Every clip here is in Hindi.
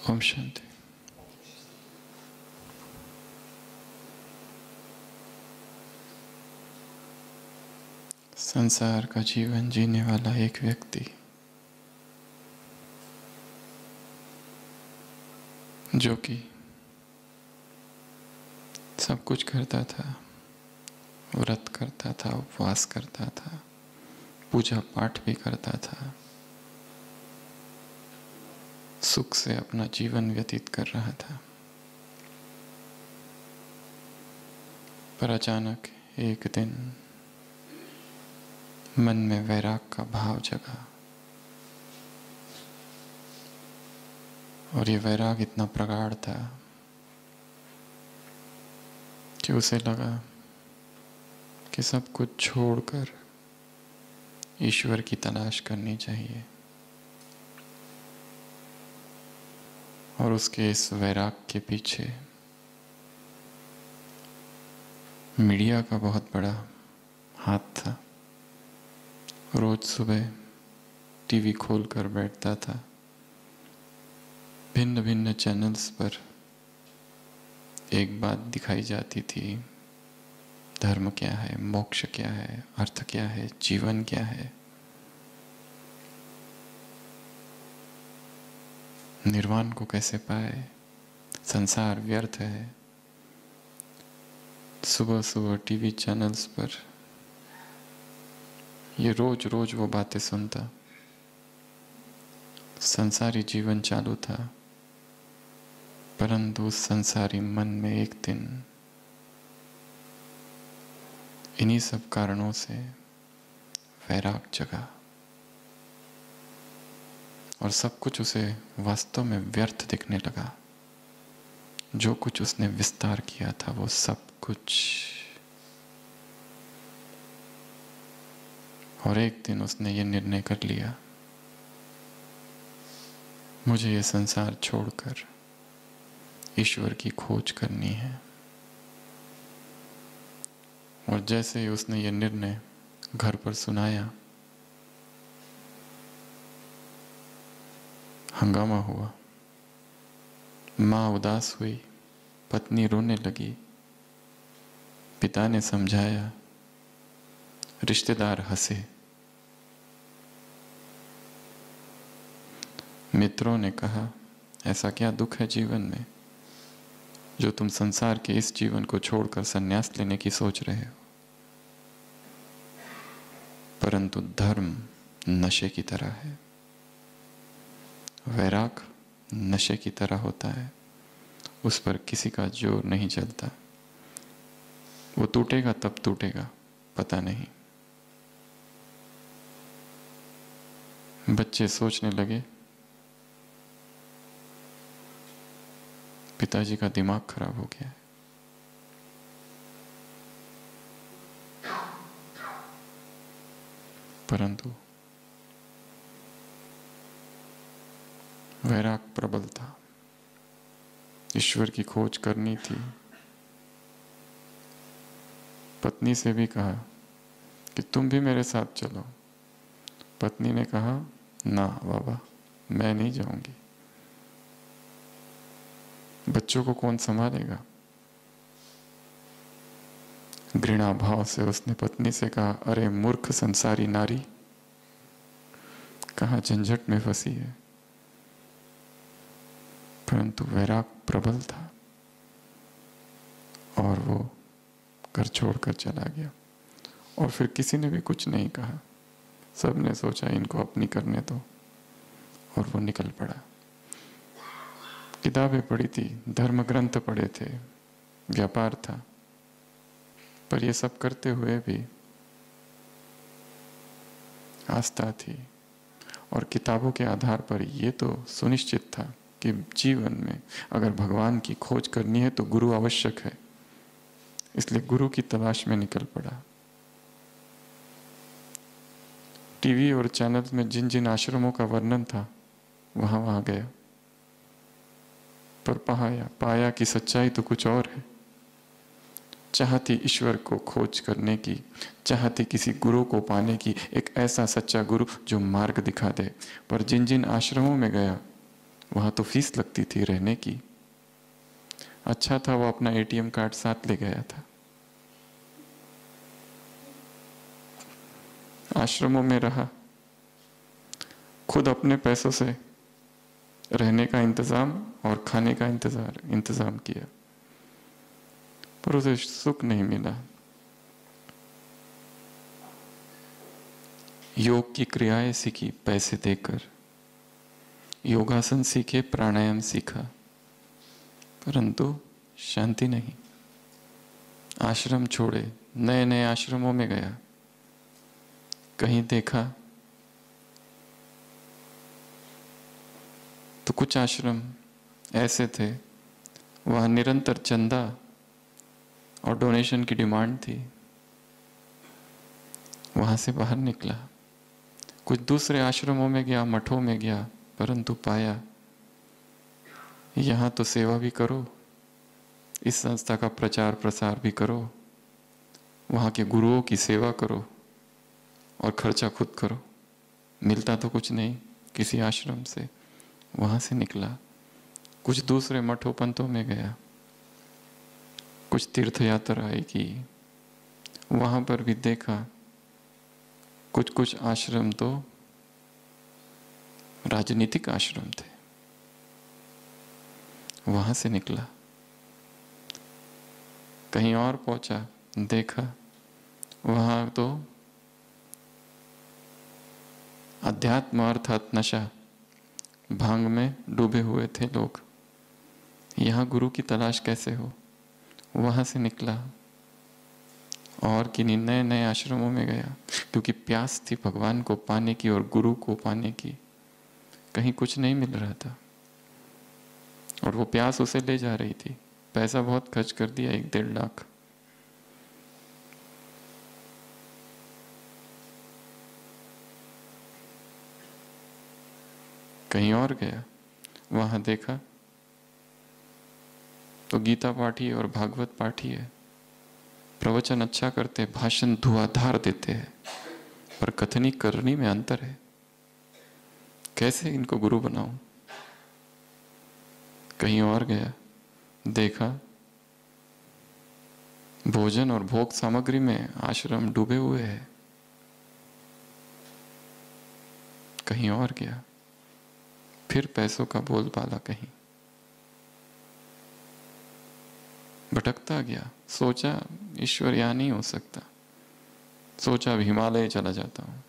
ओम शांति। संसार का जीवन जीने वाला एक व्यक्ति जो कि सब कुछ करता था, व्रत करता था, उपवास करता था, पूजा पाठ भी करता था, सुख से अपना जीवन व्यतीत कर रहा था, पर अचानक एक दिन मन में वैराग का भाव जगा और ये वैराग इतना प्रगाढ़ था कि उसे लगा कि सब कुछ छोड़कर ईश्वर की तलाश करनी चाहिए। और उसके इस वैराग के पीछे मीडिया का बहुत बड़ा हाथ था। रोज सुबह टीवी खोलकर बैठता था, भिन्न भिन्न चैनल्स पर एक बात दिखाई जाती थी, धर्म क्या है, मोक्ष क्या है, अर्थ क्या है, जीवन क्या है, निर्वाण को कैसे पाए, संसार व्यर्थ है। सुबह सुबह टीवी चैनल्स पर ये रोज रोज वो बातें सुनता। संसारी जीवन चालू था, परंतु उस संसारी मन में एक दिन इन्हीं सब कारणों से वैराग जगा और सब कुछ उसे वास्तव में व्यर्थ दिखने लगा। जो कुछ उसने विस्तार किया था वो सब कुछ। और एक दिन उसने ये निर्णय कर लिया, मुझे ये संसार छोड़कर ईश्वर की खोज करनी है। और जैसे ही उसने ये निर्णय घर पर सुनाया, हंगामा हुआ। माँ उदास हुई, पत्नी रोने लगी, पिता ने समझाया, रिश्तेदार हंसे, मित्रों ने कहा, ऐसा क्या दुख है जीवन में जो तुम संसार के इस जीवन को छोड़कर संन्यास लेने की सोच रहे हो। परंतु धर्म नशे की तरह है, वैराग नशे की तरह होता है, उस पर किसी का जोर नहीं चलता। वो टूटेगा तब टूटेगा, पता नहीं। बच्चे सोचने लगे, पिताजी का दिमाग खराब हो गया है। परंतु वैराग प्रबल था, ईश्वर की खोज करनी थी। पत्नी से भी कहा कि तुम भी मेरे साथ चलो। पत्नी ने कहा, ना बाबा, मैं नहीं जाऊंगी, बच्चों को कौन संभालेगा। घृणा भाव से उसने पत्नी से कहा, अरे मूर्ख संसारी नारी, कहाँ झंझट में फंसी है। परंतु वैराग प्रबल था और वो घर छोड़कर चला गया। और फिर किसी ने भी कुछ नहीं कहा, सबने सोचा इनको अपनी करने दो, और वो निकल पड़ा। किताबें पढ़ी थी, धर्म ग्रंथ पढ़े थे, व्यापार था, पर ये सब करते हुए भी आस्था थी। और किताबों के आधार पर ये तो सुनिश्चित था कि जीवन में अगर भगवान की खोज करनी है तो गुरु आवश्यक है। इसलिए गुरु की तलाश में निकल पड़ा। टीवी और चैनल में जिन जिन आश्रमों का वर्णन था वहां वहां गया, पर पाया कि सच्चाई तो कुछ और है। चाहती ईश्वर को खोज करने की, चाहती किसी गुरु को पाने की, एक ऐसा सच्चा गुरु जो मार्ग दिखा दे। पर जिन जिन आश्रमों में गया वहां तो फीस लगती थी रहने की। अच्छा था वो अपना एटीएम कार्ड साथ ले गया था। आश्रमों में रहा, खुद अपने पैसों से रहने का इंतजाम और खाने का इंतजाम किया, पर उसे सुख नहीं मिला। योग की क्रियाएं सीखी पैसे देकर, योगासन सीखे, प्राणायाम सीखा, परंतु शांति नहीं। आश्रम छोड़े, नए नए आश्रमों में गया, कहीं देखा तो कुछ आश्रम ऐसे थे वहां निरंतर चंदा और डोनेशन की डिमांड थी। वहां से बाहर निकला, कुछ दूसरे आश्रमों में गया, मठों में गया, परंतु पाया यहाँ तो सेवा भी करो, इस संस्था का प्रचार प्रसार भी करो, वहाँ के गुरुओं की सेवा करो और खर्चा खुद करो। मिलता तो कुछ नहीं किसी आश्रम से। वहाँ से निकला, कुछ दूसरे मठों पंथों में गया, कुछ तीर्थ यात्राएं की, वहाँ पर भी देखा कुछ कुछ आश्रम तो राजनीतिक आश्रम थे। वहां से निकला, कहीं और पहुंचा, देखा वहां तो अध्यात्म अर्थात नशा, भांग में डूबे हुए थे लोग। यहाँ गुरु की तलाश कैसे हो? वहां से निकला और किन्हीं नए नए आश्रमों में गया, क्योंकि प्यास थी भगवान को पाने की और गुरु को पाने की। कहीं कुछ नहीं मिल रहा था और वो प्यास उसे ले जा रही थी। पैसा बहुत खर्च कर दिया, 1-1.5 लाख। कहीं और गया, वहां देखा तो गीता पाठी और भागवत पाठी है, प्रवचन अच्छा करते, भाषण धुआंधार देते हैं, पर कथनी करनी में अंतर है। कैसे इनको गुरु बनाऊं? कहीं और गया, देखा भोजन और भोग सामग्री में आश्रम डूबे हुए हैं। कहीं और गया, फिर पैसों का बोलबाला, कहीं भटकता गया। सोचा ईश्वर यहाँ नहीं हो सकता, सोचा अब हिमालय चला जाता हूँ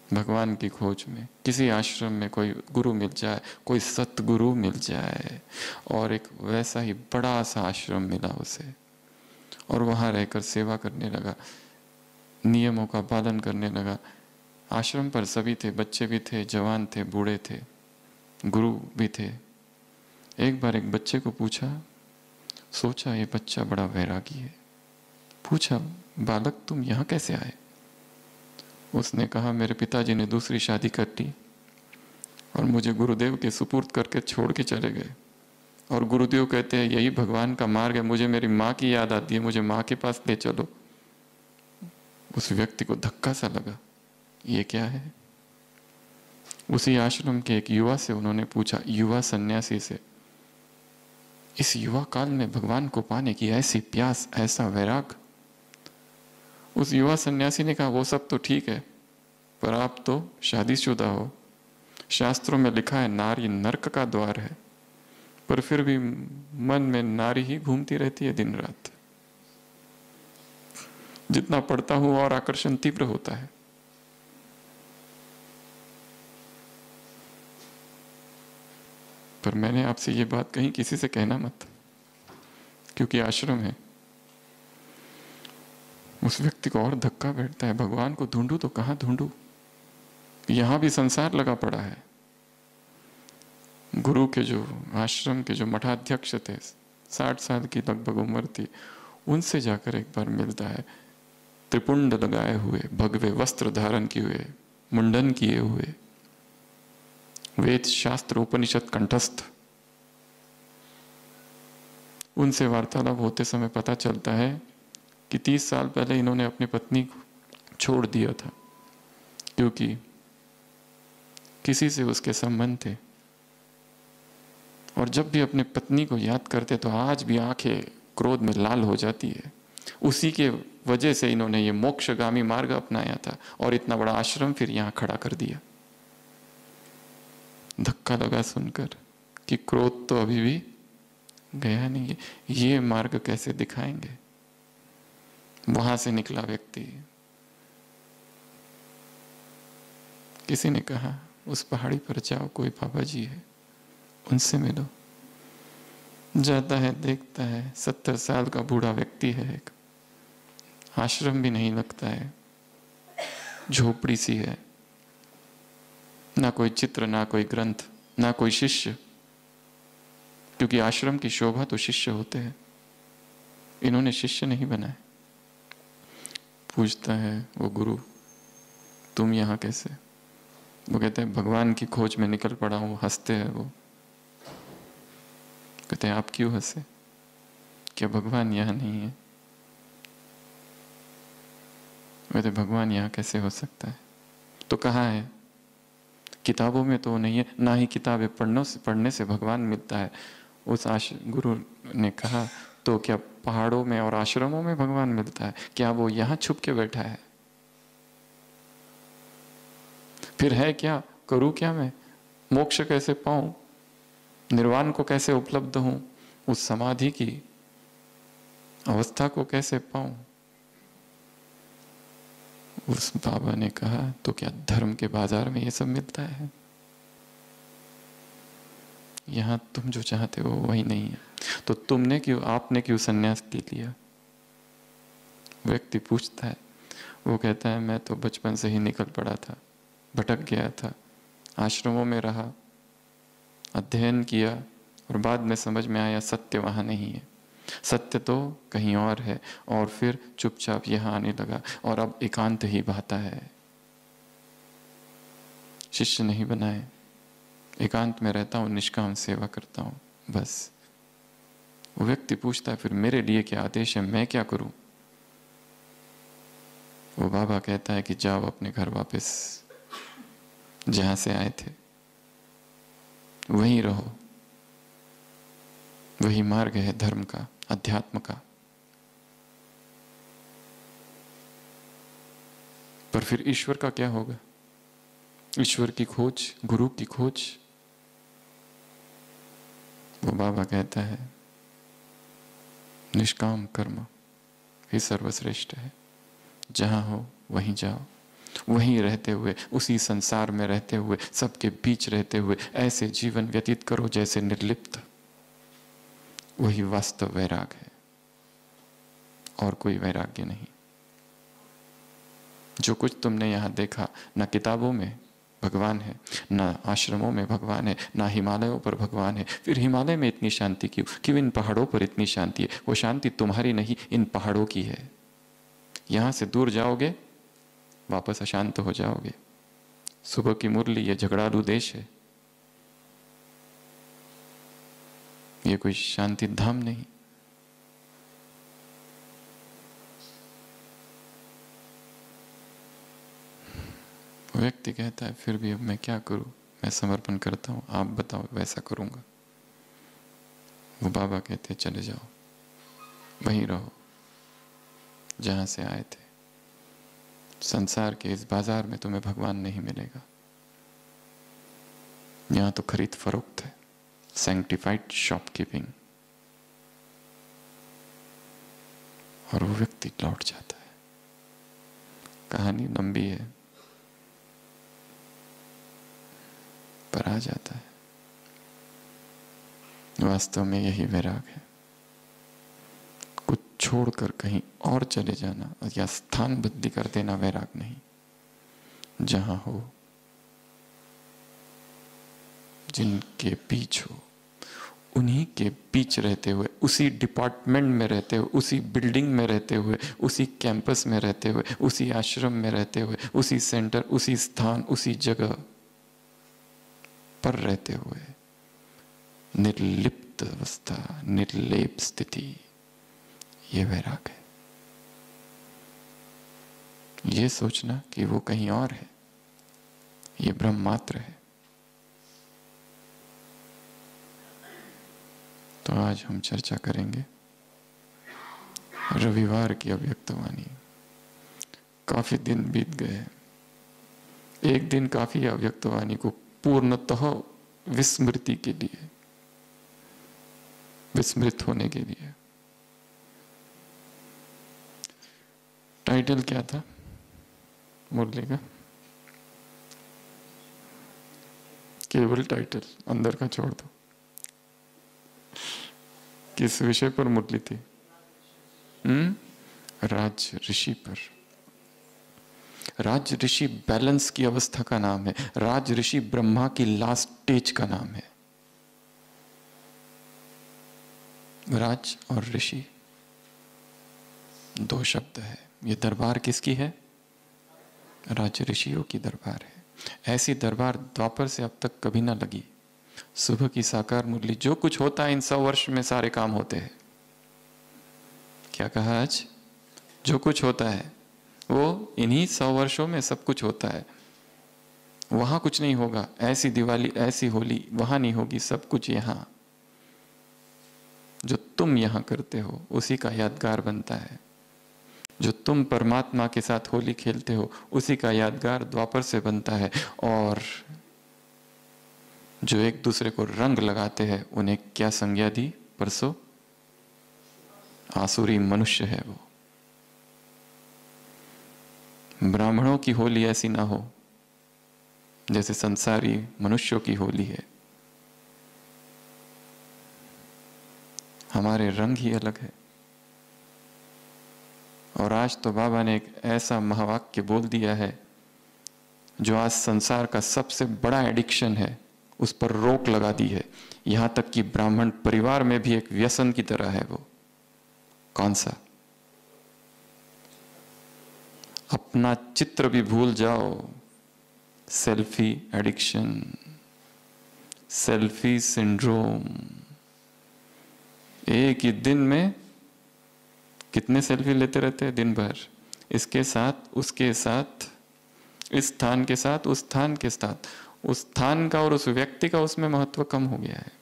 भगवान की खोज में। किसी आश्रम में कोई गुरु मिल जाए, कोई सतगुरु मिल जाए। और एक वैसा ही बड़ा सा आश्रम मिला उसे, और वहां रहकर सेवा करने लगा, नियमों का पालन करने लगा। आश्रम पर सभी थे, बच्चे भी थे, जवान थे, बूढ़े थे, गुरु भी थे। एक बार एक बच्चे को पूछा, सोचा ये बच्चा बड़ा वैरागी है, पूछा बालक तुम यहाँ कैसे आए? उसने कहा मेरे पिताजी ने दूसरी शादी कर ली और मुझे गुरुदेव के सुपुर्द करके छोड़ के चले गए। और गुरुदेव कहते हैं यही भगवान का मार्ग है, मुझे मेरी माँ की याद आती है, मुझे माँ के पास ले चलो। उस व्यक्ति को धक्का सा लगा, ये क्या है? उसी आश्रम के एक युवा से उन्होंने पूछा, युवा सन्यासी से, इस युवा काल में भगवान को पाने की ऐसी प्यास, ऐसा वैराग? उस युवा सन्यासी ने कहा वो सब तो ठीक है, पर आप तो शादीशुदा हो, शास्त्रों में लिखा है नारी नरक का द्वार है, पर फिर भी मन में नारी ही घूमती रहती है दिन रात। जितना पढ़ता हूं और आकर्षण तीव्र होता है। पर मैंने आपसे ये बात कही, किसी से कहना मत, क्योंकि आश्रम है। उस व्यक्ति को और धक्का बैठता है, भगवान को ढूंढूं तो कहां ढूंढूं? यहां भी संसार लगा पड़ा है। गुरु के जो आश्रम के जो मठाध्यक्ष थे, 60 साल की लगभग उम्र थी, उनसे जाकर एक बार मिलता है, त्रिपुंड लगाए हुए, भगवे वस्त्र धारण किए हुए, मुंडन किए हुए, वेद शास्त्र उपनिषद कंठस्थ। उनसे वार्तालाप होते समय पता चलता है कि 30 साल पहले इन्होंने अपनी पत्नी को छोड़ दिया था, क्योंकि किसी से उसके संबंध थे। और जब भी अपने पत्नी को याद करते तो आज भी आंखें क्रोध में लाल हो जाती है। उसी के वजह से इन्होंने ये मोक्षगामी मार्ग अपनाया था और इतना बड़ा आश्रम फिर यहाँ खड़ा कर दिया। धक्का लगा सुनकर कि क्रोध तो अभी भी गया नहीं है, ये मार्ग कैसे दिखाएंगे। वहां से निकला व्यक्ति, किसी ने कहा उस पहाड़ी पर जाओ, कोई बाबा जी है, उनसे मिलो। जाता है, देखता है 70 साल का बूढ़ा व्यक्ति है, एक आश्रम भी नहीं लगता है, झोपड़ी सी है, ना कोई चित्र, ना कोई ग्रंथ, ना कोई शिष्य, क्योंकि आश्रम की शोभा तो शिष्य होते हैं, इन्होंने शिष्य नहीं बनाए। पूछता है वो गुरु, तुम यहाँ कैसे? वो कहते हैं भगवान की खोज में निकल पड़ा हूँ। हंसते हैं वो, कहते हैं आप क्यों हंसे? क्या भगवान यहाँ नहीं है? कहते भगवान यहाँ कैसे हो सकता है? तो कहाँ है? किताबों में तो नहीं है, ना ही किताबें पढ़ने से भगवान मिलता है। उस गुरु ने कहा तो क्या पहाड़ों में और आश्रमों में भगवान मिलता है? क्या वो यहाँ छुप के बैठा है? फिर है क्या? करूँ क्या मैं? मोक्ष कैसे पाऊं? निर्वाण को कैसे उपलब्ध हूं? उस समाधि की अवस्था को कैसे पाऊं? उस बाबा ने कहा तो क्या धर्म के बाजार में ये सब मिलता है? यहां तुम जो चाहते हो वही नहीं है। तो आपने क्यों संन्यास ले लिया? व्यक्ति पूछता है, वो कहता है मैं तो बचपन से ही निकल पड़ा था, भटक गया था, आश्रमों में रहा, अध्ययन किया और बाद में समझ में आया सत्य वहां नहीं है, सत्य तो कहीं और है। और फिर चुपचाप यहाँ आने लगा और अब एकांत ही भाता है। शिष्य नहीं बनाए, एकांत में रहता हूँ, निष्काम सेवा करता हूँ, बस। वो व्यक्ति पूछता है फिर मेरे लिए क्या आदेश है, मैं क्या करूं? वो बाबा कहता है कि जाओ अपने घर वापस, जहां से आए थे वहीं रहो। वही मार्ग है धर्म का, अध्यात्म का। पर फिर ईश्वर का क्या होगा? ईश्वर की खोज, गुरु की खोज। वो बाबा कहता है निष्काम कर्म ही सर्वश्रेष्ठ है। जहां हो वहीं जाओ, वहीं रहते हुए, उसी संसार में रहते हुए, सबके बीच रहते हुए ऐसे जीवन व्यतीत करो जैसे निर्लिप्त। वही वास्तव वैराग है, और कोई वैराग्य नहीं। जो कुछ तुमने यहां देखा, ना किताबों में भगवान है, ना आश्रमों में भगवान है, ना हिमालयों पर भगवान है। फिर हिमालय में इतनी शांति क्यों? क्यों इन पहाड़ों पर इतनी शांति है? वो शांति तुम्हारी नहीं, इन पहाड़ों की है। यहां से दूर जाओगे, वापस अशांत हो जाओगे। सुबह की मुरली, ये झगड़ालू देश है, ये कोई शांति धाम नहीं। व्यक्ति कहता है फिर भी अब मैं क्या करूं? मैं समर्पण करता हूं, आप बताओ, वैसा करूंगा। वो बाबा कहते चले जाओ, वहीं रहो जहां से आए थे। संसार के इस बाजार में तुम्हें भगवान नहीं मिलेगा। यहां तो खरीद फरोख्त है, सैंक्टिफाइड शॉपकीपिंग। और वो व्यक्ति लौट जाता है। कहानी लंबी है, पर आ जाता है। वास्तव में यही वैराग है, कुछ छोड़कर कहीं और चले जाना या स्थान बदली कर देना वैराग नहीं। जहां हो, जिनके बीच हो, उन्हीं के बीच रहते हुए, उसी डिपार्टमेंट में रहते हुए, उसी बिल्डिंग में रहते हुए, उसी कैंपस में रहते हुए, उसी आश्रम में रहते हुए, उसी सेंटर, उसी स्थान, उसी जगह पर रहते हुए निर्लिप्त अवस्था, निर्लेप स्थिति, ये वैराग है। ये सोचना कि वो कहीं और है, ये ब्रह्म मात्र है। तो आज हम चर्चा करेंगे रविवार की अव्यक्तवाणी। काफी दिन बीत गए, एक दिन काफी अव्यक्तवाणी को पूर्णतः विस्मृति के लिए, विस्मृत होने के लिए। टाइटल क्या था मुरली का? केवल टाइटल, अंदर का छोड़ दो। किस विषय पर मुरली थी? राज ऋषि पर। राज ऋषि बैलेंस की अवस्था का नाम है। राज ऋषि ब्रह्मा की लास्ट स्टेज का नाम है। राज और ऋषि दो शब्द है। ये दरबार किसकी है? राज ऋषियों की दरबार है। ऐसी दरबार द्वापर से अब तक कभी ना लगी। सुबह की साकार मुरली, जो कुछ होता है इन 100 वर्ष में सारे काम होते हैं। क्या कहा आज? जो कुछ होता है वो इन्हीं 100 वर्षों में सब कुछ होता है। वहां कुछ नहीं होगा। ऐसी दिवाली, ऐसी होली वहां नहीं होगी। सब कुछ यहां जो तुम यहां करते हो उसी का यादगार बनता है। जो तुम परमात्मा के साथ होली खेलते हो उसी का यादगार द्वापर से बनता है। और जो एक दूसरे को रंग लगाते हैं उन्हें क्या संज्ञा दी परसों? आसुरी मनुष्य है वो। ब्राह्मणों की होली ऐसी ना हो जैसे संसारी मनुष्यों की होली है। हमारे रंग ही अलग है। और आज तो बाबा ने एक ऐसा महावाक्य बोल दिया है जो आज संसार का सबसे बड़ा एडिक्शन है, उस पर रोक लगा दी है। यहां तक कि ब्राह्मण परिवार में भी एक व्यसन की तरह है वो। कौन सा? अपना चित्र भी भूल जाओ। Selfie addiction, selfie syndrome. एक ही दिन में कितने सेल्फी लेते रहते हैं दिन भर, इसके साथ उसके साथ, इस स्थान के साथ उस स्थान के साथ। उस स्थान का और उस व्यक्ति का उसमें महत्व कम हो गया है।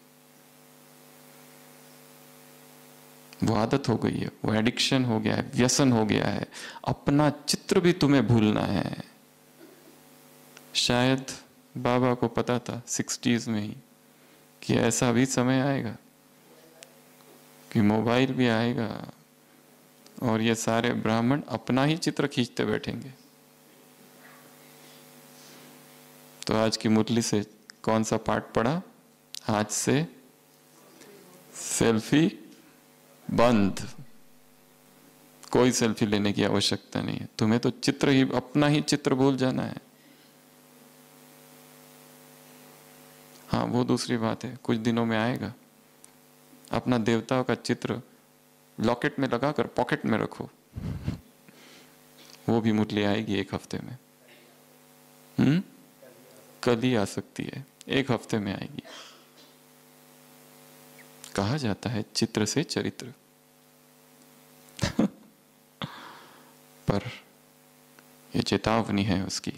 वो आदत हो गई है, वो एडिक्शन हो गया है, व्यसन हो गया है। अपना चित्र भी तुम्हें भूलना है। शायद बाबा को पता था 60s में ही कि ऐसा भी समय आएगा कि मोबाइल भी आएगा और ये सारे ब्राह्मण अपना ही चित्र खींचते बैठेंगे। तो आज की मुरली से कौन सा पाठ पढ़ा? आज से सेल्फी बंद। कोई सेल्फी लेने की आवश्यकता नहीं है। तुम्हें तो चित्र ही, अपना ही चित्र भूल जाना है। हाँ, वो दूसरी बात है, कुछ दिनों में आएगा। अपना देवताओं का चित्र लॉकेट में लगाकर पॉकेट में रखो। वो भी मुरली आएगी एक हफ्ते में। कल ही आ सकती है, एक हफ्ते में आएगी। कहा जाता है चित्र से चरित्र। पर ये चेतावनी है उसकी।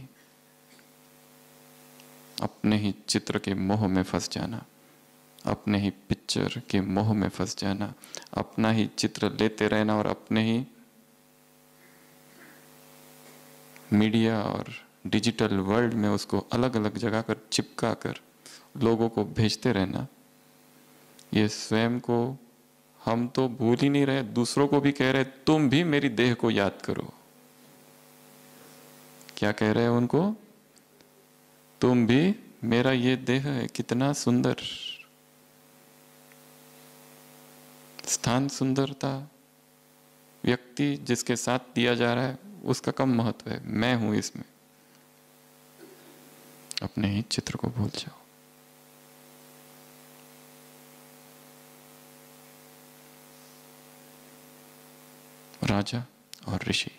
अपने ही चित्र के मोह में फंस जाना, अपने ही पिक्चर के मोह में फंस जाना, अपना ही चित्र लेते रहना और अपने ही मीडिया और डिजिटल वर्ल्ड में उसको अलग अलग जगह कर चिपका कर लोगों को भेजते रहना। ये स्वयं को हम तो भूल ही नहीं रहे, दूसरों को भी कह रहे तुम भी मेरी देह को याद करो। क्या कह रहे हैं उनको? तुम भी, मेरा ये देह है कितना सुंदर, स्थान सुंदरता, व्यक्ति जिसके साथ दिया जा रहा है उसका कम महत्व है, मैं हूं इसमें। अपने ही चित्र को भूल जाओ। राजा और ऋषि,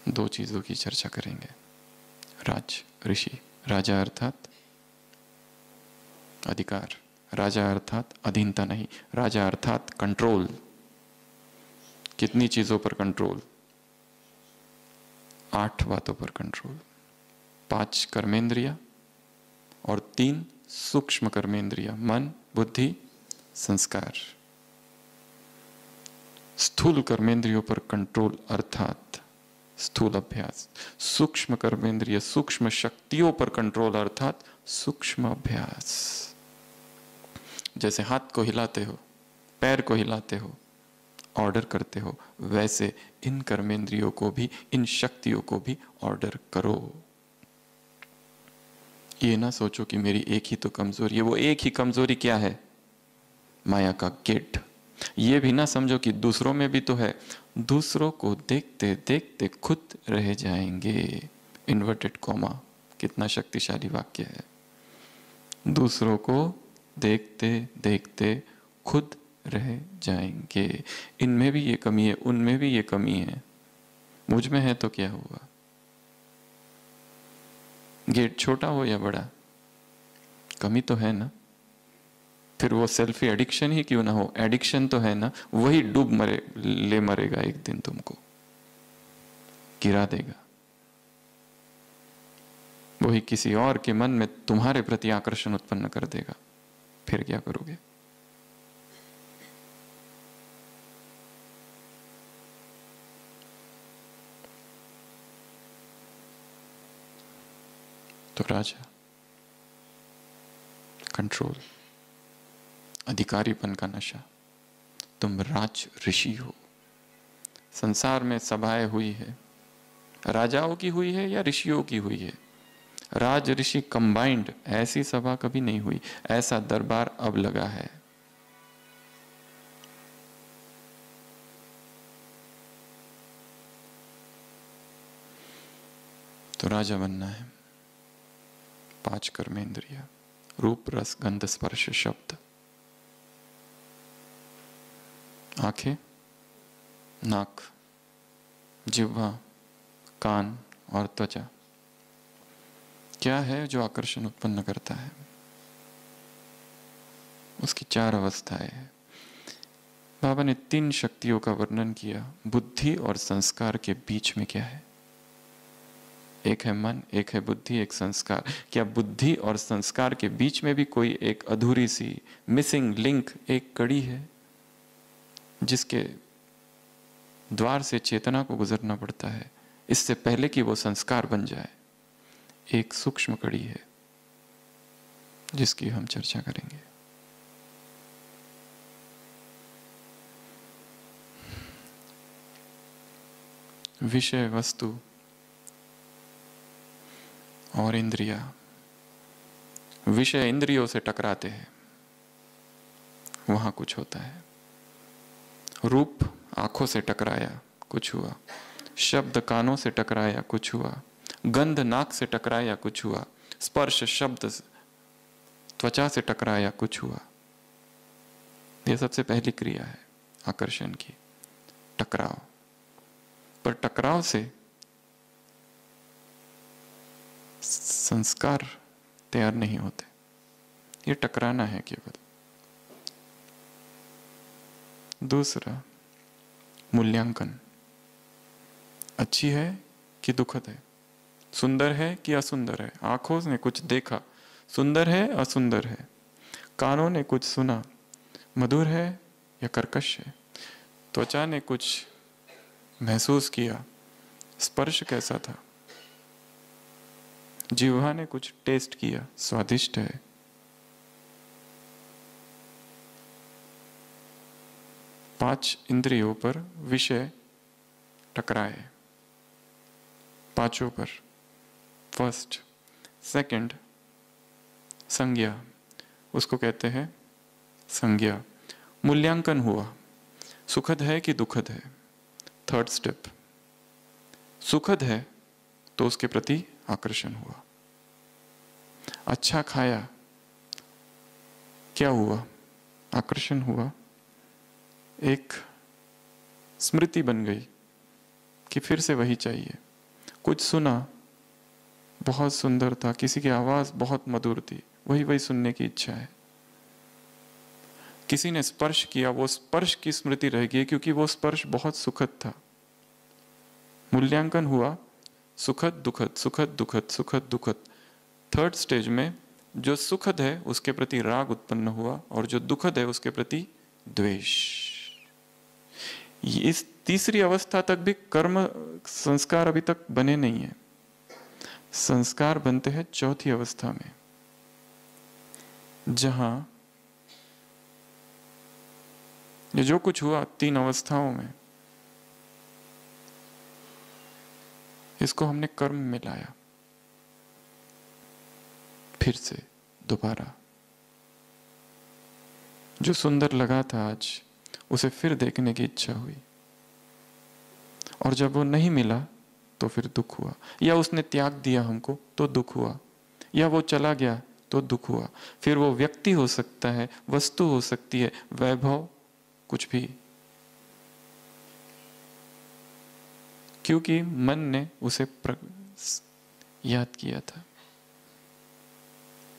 दो चीजों की चर्चा करेंगे। राज, ऋषि। राजा अर्थात अधिकार, राजा अर्थात अधीनता नहीं, राजा अर्थात कंट्रोल। कितनी चीजों पर कंट्रोल? 8 बातों पर कंट्रोल। 5 कर्मेंद्रिया और 3 सूक्ष्म कर्मेंद्रिया, मन, बुद्धि, संस्कार। स्थूल कर्मेंद्रियों पर कंट्रोल अर्थात स्थूल अभ्यास, सूक्ष्म कर्मेंद्रिय सूक्ष्म शक्तियों पर कंट्रोल अर्थात सूक्ष्म अभ्यास। जैसे हाथ को हिलाते हो, पैर को हिलाते हो, ऑर्डर करते हो, वैसे इन कर्मेंद्रियों को भी, इन शक्तियों को भी ऑर्डर करो। ये ना सोचो कि मेरी एक ही तो कमजोरी है। वो एक ही कमजोरी क्या है? माया का गेट। ये भी ना समझो कि दूसरों में भी तो है। दूसरों को देखते देखते खुद रह जाएंगे। इन्वर्टेड कॉमा, कितना शक्तिशाली वाक्य है। दूसरों को देखते देखते खुद रह जाएंगे। इनमें भी ये कमी है, उनमें भी ये कमी है, मुझ में है तो क्या हुआ? गेट छोटा हो या बड़ा, कमी तो है ना। फिर वो सेल्फी एडिक्शन ही क्यों ना हो, एडिक्शन तो है ना। वही डूब मरेगा एक दिन, तुमको गिरा देगा। वही किसी और के मन में तुम्हारे प्रति आकर्षण उत्पन्न कर देगा। फिर क्या करोगे? तो राजा, कंट्रोल, अधिकारीपन का नशा। तुम राज ऋषि हो। संसार में सभाएं हुई है, राजाओं की हुई है या ऋषियों की हुई है? राज ऋषि कंबाइंड ऐसी सभा कभी नहीं हुई। ऐसा दरबार अब लगा है। तो राजा बनना है। 5 कर्मेंद्रिय, रूप रस गंध स्पर्श शब्द, आंखें, नाक, जिह्वा, कान और त्वचा। क्या है जो आकर्षण उत्पन्न करता है? उसकी 4 अवस्थाएं हैं। बाबा ने 3 शक्तियों का वर्णन किया। बुद्धि और संस्कार के बीच में क्या है? एक है मन, एक है बुद्धि, एक संस्कार। क्या बुद्धि और संस्कार के बीच में भी कोई एक अधूरी सी मिसिंग लिंक, एक कड़ी है जिसके द्वार से चेतना को गुजरना पड़ता है इससे पहले कि वो संस्कार बन जाए? एक सूक्ष्म कड़ी है जिसकी हम चर्चा करेंगे। विषय, वस्तु और इंद्रिया। विषय इंद्रियों से टकराते हैं, वहां कुछ होता है। रूप आंखों से टकराया, कुछ हुआ। शब्द कानों से टकराया, कुछ हुआ। गंध नाक से टकराया, कुछ हुआ। स्पर्श शब्द त्वचा से टकराया, कुछ हुआ। यह सबसे पहली क्रिया है आकर्षण की, टकराव। पर टकराव से संस्कार तैयार नहीं होते। ये टकराना है केवल। दूसरा, मूल्यांकन। अच्छी है कि दुखद है, सुंदर है कि असुंदर है। आंखों ने कुछ देखा, सुंदर है असुंदर है। कानों ने कुछ सुना, मधुर है या कर्कश है। त्वचा ने कुछ महसूस किया, स्पर्श कैसा था। जिह्वा ने कुछ टेस्ट किया, स्वादिष्ट है। पांच इंद्रियों पर विषय टकराए, पांचों पर। फर्स्ट, सेकंड, संज्ञा, उसको कहते हैं संज्ञा। मूल्यांकन हुआ, सुखद है कि दुखद है। थर्ड स्टेप, सुखद है तो उसके प्रति आकर्षण हुआ। अच्छा खाया, क्या हुआ? आकर्षण हुआ। एक स्मृति बन गई कि फिर से वही चाहिए। कुछ सुना, बहुत सुंदर था, किसी की आवाज बहुत मधुर थी, वही वही सुनने की इच्छा है। किसी ने स्पर्श किया, वो स्पर्श की स्मृति रह गई क्योंकि वो स्पर्श बहुत सुखद था। मूल्यांकन हुआ, सुखद दुखद, सुखद दुखद, सुखद दुखद। थर्ड स्टेज में जो सुखद है उसके प्रति राग उत्पन्न हुआ और जो दुखद है उसके प्रति द्वेष। इस तीसरी अवस्था तक भी कर्म संस्कार अभी तक बने नहीं है। संस्कार बनते हैं चौथी अवस्था में, जहां ये जो कुछ हुआ 3 अवस्थाओं में, इसको हमने कर्म में लाया। फिर से दोबारा जो सुंदर लगा था आज, उसे फिर देखने की इच्छा हुई, और जब वो नहीं मिला तो फिर दुख हुआ, या उसने त्याग दिया हमको तो दुख हुआ, या वो चला गया तो दुख हुआ। फिर वो व्यक्ति हो सकता है, वस्तु हो सकती है, वैभव, कुछ भी, क्योंकि मन ने उसे याद किया था,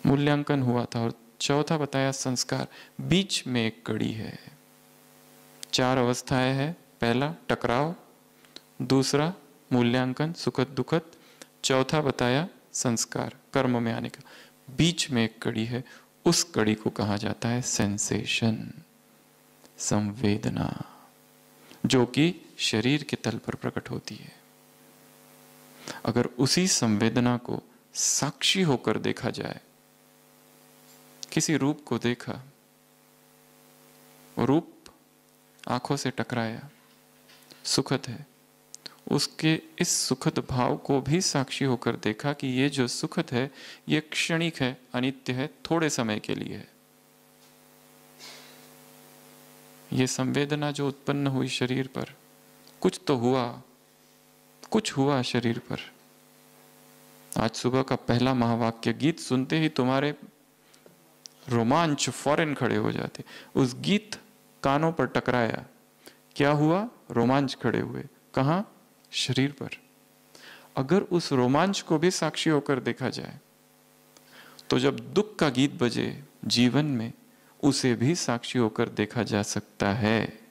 मूल्यांकन हुआ था। और चौथा बताया संस्कार, बीच में एक कड़ी है। 4 अवस्थाएं हैं, पहला टकराव, दूसरा मूल्यांकन सुखद दुखद, चौथा बताया संस्कार कर्म में आने का। बीच में एक कड़ी है, उस कड़ी को कहा जाता है सेंसेशन, संवेदना, जो कि शरीर के तल पर प्रकट होती है। अगर उसी संवेदना को साक्षी होकर देखा जाए, किसी रूप को देखा, रूप आंखों से टकराया, सुखद है, उसके इस सुखद भाव को भी साक्षी होकर देखा कि ये जो सुखद है ये क्षणिक है, अनित्य है, थोड़े समय के लिए है। ये संवेदना जो उत्पन्न हुई शरीर पर, कुछ तो हुआ, कुछ हुआ शरीर पर। आज सुबह का पहला महावाक्य गीत सुनते ही तुम्हारे रोमांच फौरन खड़े हो जाते। उस गीत कानों पर टकराया, क्या हुआ? रोमांच खड़े हुए। कहाँ? शरीर पर। अगर उस रोमांच को भी साक्षी होकर देखा जाए, तो जब दुख का गीत बजे जीवन में, उसे भी साक्षी होकर देखा जा सकता है।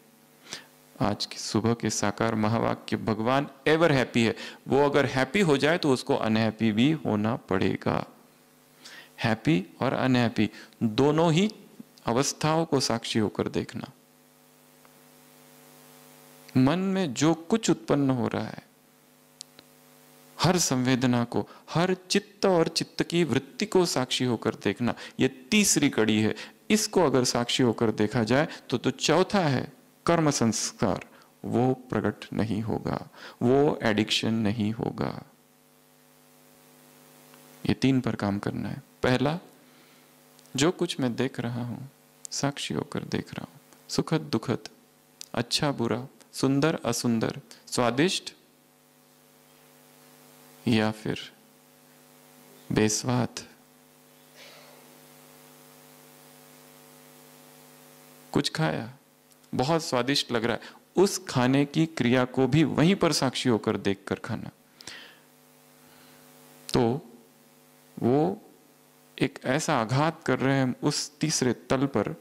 आज की सुबह के साकार महावाक्य, भगवान एवर हैप्पी है, वो अगर हैप्पी हो जाए तो उसको अनहैप्पी भी होना पड़ेगा। हैप्पी और अनहैप्पी दोनों ही अवस्थाओं को साक्षी होकर देखना। मन में जो कुछ उत्पन्न हो रहा है, हर संवेदना को, हर चित्त और चित्त की वृत्ति को साक्षी होकर देखना, ये तीसरी कड़ी है। इसको अगर साक्षी होकर देखा जाए तो चौथा है कर्म संस्कार, वो प्रकट नहीं होगा, वो एडिक्शन नहीं होगा। ये 3 पर काम करना है। पहला, जो कुछ मैं देख रहा हूं साक्षी होकर देख रहा हूं, सुखद दुखद, अच्छा बुरा, सुंदर असुंदर, स्वादिष्ट या फिर बेस्वाद। कुछ खाया, बहुत स्वादिष्ट लग रहा है, उस खाने की क्रिया को भी वहीं पर साक्षी होकर देखकर खाना, तो वो एक ऐसा आघात कर रहे हैं उस तीसरे तल पर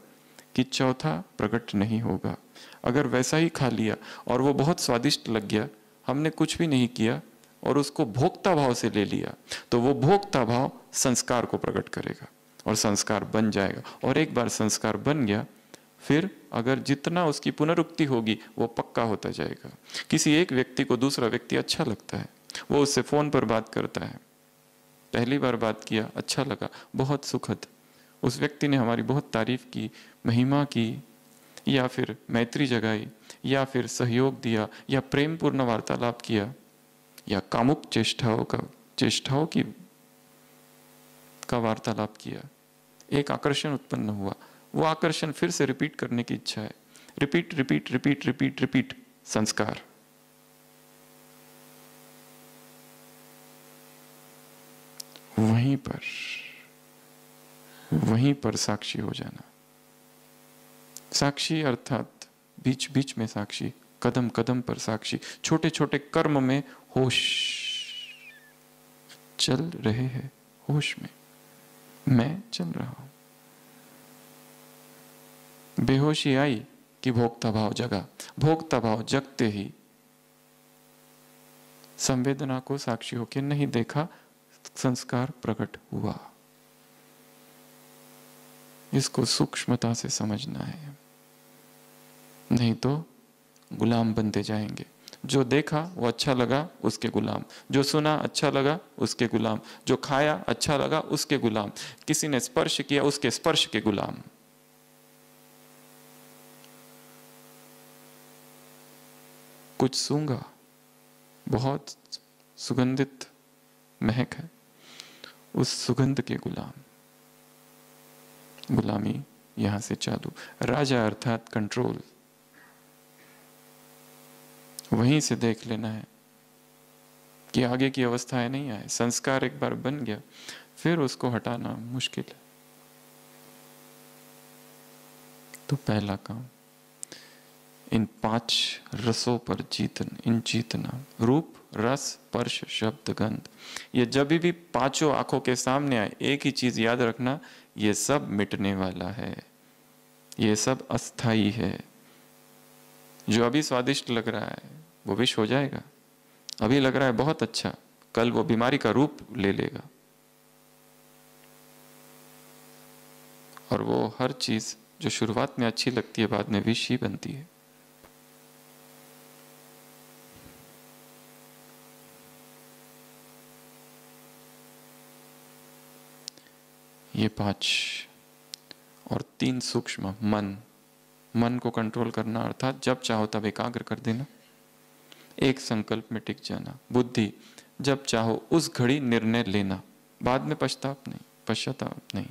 कि चौथा प्रकट नहीं होगा। अगर वैसा ही खा लिया और वो बहुत स्वादिष्ट लग गया, हमने कुछ भी नहीं किया और उसको भोक्ता भाव से ले लिया, तो वो भोक्ता भाव संस्कार को प्रकट करेगा और संस्कार बन जाएगा। और एक बार संस्कार बन गया, फिर अगर जितना उसकी पुनरुक्ति होगी वो पक्का होता जाएगा। किसी एक व्यक्ति को दूसरा व्यक्ति अच्छा लगता है, वो उससे फोन पर बात करता है, पहली बार बात किया, अच्छा लगा, बहुत सुखद, उस व्यक्ति ने हमारी बहुत तारीफ की, महिमा की, या फिर मैत्री जगाई, या फिर सहयोग दिया, या प्रेमपूर्ण वार्तालाप किया, या कामुक चेष्टाओं का वार्तालाप किया, एक आकर्षण उत्पन्न हुआ, वो आकर्षण फिर से रिपीट करने की इच्छा है, repeat repeat repeat repeat repeat, संस्कार। वहीं पर साक्षी हो जाना। साक्षी अर्थात बीच बीच में साक्षी, कदम कदम पर साक्षी, छोटे छोटे कर्म में होश, चल रहे हैं होश में, मैं चल रहा हूं। बेहोशी आई कि भोक्ता भाव जगा, भोक्ता भाव जगते ही संवेदना को साक्षी होकर नहीं देखा, संस्कार प्रकट हुआ। इसको सूक्ष्मता से समझना है, नहीं तो गुलाम बनते जाएंगे। जो देखा वो अच्छा लगा उसके गुलाम, जो सुना अच्छा लगा उसके गुलाम, जो खाया अच्छा लगा उसके गुलाम, किसी ने स्पर्श किया उसके स्पर्श के गुलाम। कुछ सूंघा, बहुत सुगंधित महक है, उस सुगंध के गुलाम। गुलामी यहां से चालू। राजा अर्थात कंट्रोल, वहीं से देख लेना है कि आगे की अवस्थाएं नहीं आए। संस्कार एक बार बन गया फिर उसको हटाना मुश्किल है। तो पहला काम इन 5 रसों पर जीतना। रूप, रस, स्पर्श, शब्द, गंध। ये जब भी 5 आंखों के सामने आए, एक ही चीज याद रखना, ये सब मिटने वाला है, ये सब अस्थाई है। जो अभी स्वादिष्ट लग रहा है वो विष हो जाएगा। अभी लग रहा है बहुत अच्छा, कल वो बीमारी का रूप ले लेगा। और वो हर चीज जो शुरुआत में अच्छी लगती है बाद में विष ही बनती है। ये 5 और 3 सूक्ष्म। मन को कंट्रोल करना अर्थात जब चाहो तब एकाग्र कर देना, एक संकल्प में टिक जाना। बुद्धि, जब चाहो उस घड़ी निर्णय लेना, बाद में पश्चाताप नहीं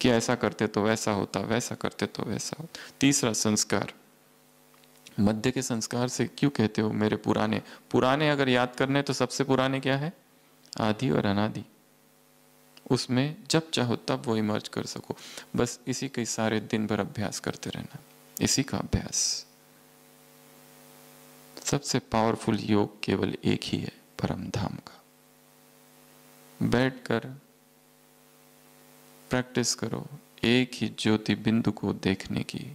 कि ऐसा करते तो वैसा होता, वैसा करते तो वैसा होता। तीसरा संस्कार। मध्य के संस्कार से क्यों कहते हो मेरे पुराने अगर याद करने तो सबसे पुराने क्या है? आदि और अनादि। उसमें जब चाहो तब वो इमर्ज कर सको। बस इसी के सारे दिन भर अभ्यास करते रहना, इसी का अभ्यास। सबसे पावरफुल योग केवल एक ही है, परम धाम का। बैठकर प्रैक्टिस करो एक ही ज्योति बिंदु को देखने की,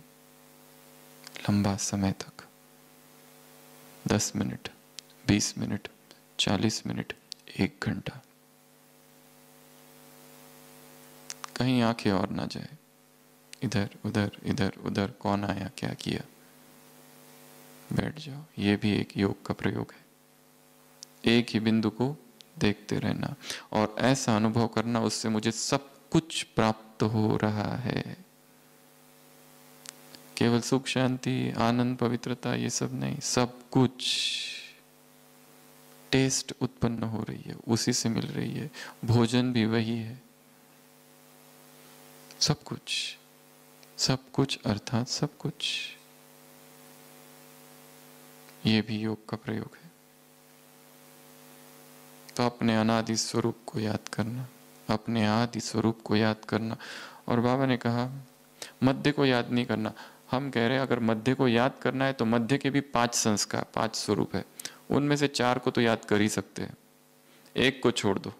लंबा समय तक, 10 मिनट, 20 मिनट, 40 मिनट, 1 घंटा। कहीं आंखें और ना जाए, इधर उधर इधर उधर, कौन आया क्या किया। बैठ जाओ, ये भी एक योग का प्रयोग है। एक ही बिंदु को देखते रहना और ऐसा अनुभव करना, उससे मुझे सब कुछ प्राप्त हो रहा है। केवल सुख, शांति, आनंद, पवित्रता ये सब नहीं, सब कुछ। टेस्ट उत्पन्न हो रही है, उसी से मिल रही है, भोजन भी वही है। सब कुछ अर्थात सब कुछ। ये भी योग का प्रयोग है। तो अपने अनादि स्वरूप को याद करना, अपने आदि स्वरूप को याद करना। और बाबा ने कहा मध्य को याद नहीं करना। हम कह रहे हैं अगर मध्य को याद करना है तो मध्य के भी 5 संस्कार, 5 स्वरूप है, उनमें से 4 को तो याद कर ही सकते हैं। एक को छोड़ दो,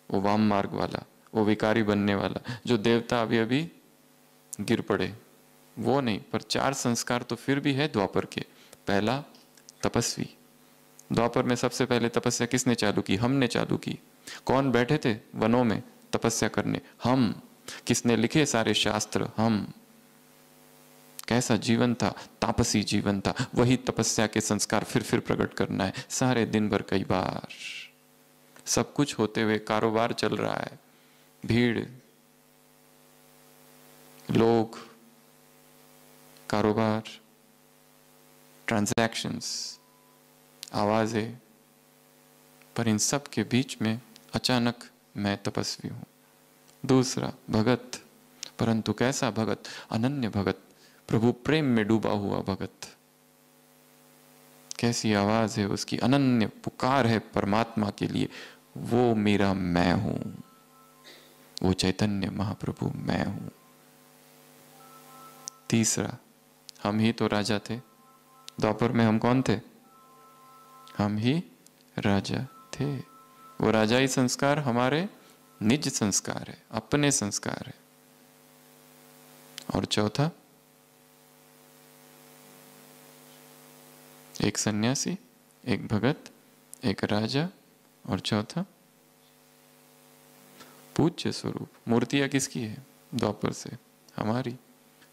वो वाम मार्ग वाला, वो विकारी बनने वाला, जो देवता अभी अभी गिर पड़े, वो नहीं। पर 4 संस्कार तो फिर भी है द्वापर के। पहला तपस्वी। द्वापर में सबसे पहले तपस्या किसने चालू की? हमने चालू की। कौन बैठे थे वनों में तपस्या करने? हम। किसने लिखे सारे शास्त्र? हम। कैसा जीवन था? तापसी जीवन था। वही तपस्या के संस्कार फिर प्रकट करना है, सारे दिन भर, कई बार। सब कुछ होते हुए कारोबार चल रहा है, भीड़, लोग, कारोबार, ट्रांजैक्शंस, आवाजें, पर इन सब के बीच में अचानक मैं तपस्वी हूं। दूसरा भगत, परंतु कैसा भगत? अनन्य भगत, प्रभु प्रेम में डूबा हुआ भगत। कैसी आवाज है उसकी, अनन्य पुकार है परमात्मा के लिए, वो मेरा मैं हूं, वो चैतन्य महाप्रभु मैं हूं। तीसरा, हम ही तो राजा थे। द्वापर में हम कौन थे? हम ही राजा थे। वो राजाई संस्कार हमारे निज संस्कार है, अपने संस्कार है। और चौथा, एक सन्यासी, एक भगत, एक राजा, और चौथा पूज्य स्वरूप। मूर्तियां किसकी है? द्वापर से हमारी।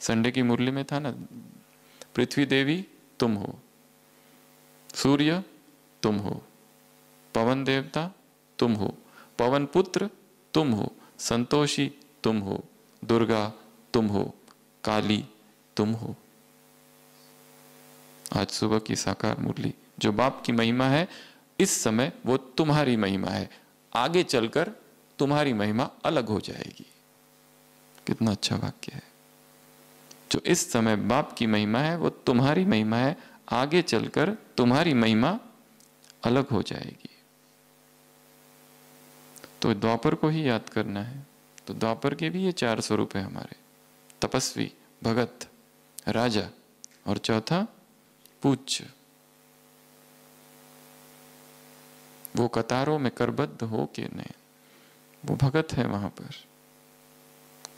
संडे की मुरली में था ना, पृथ्वी देवी तुम हो, सूर्य तुम हो, पवन देवता तुम हो, पवन पुत्र तुम हो, संतोषी तुम हो, दुर्गा तुम हो, काली तुम हो। आज सुबह की साकार मुरली, जो बाप की महिमा है इस समय वो तुम्हारी महिमा है, आगे चलकर तुम्हारी महिमा अलग हो जाएगी। कितना अच्छा वाक्य है। जो इस समय बाप की महिमा है वो तुम्हारी महिमा है, आगे चलकर तुम्हारी महिमा अलग हो जाएगी। तो द्वापर को ही याद करना है। तो द्वापर के भी ये 4 स्वरूप है हमारे, तपस्वी, भगत, राजा और चौथा पूज्य। वो कतारों में करबद्ध हो के नयन, वो भगत है वहां पर,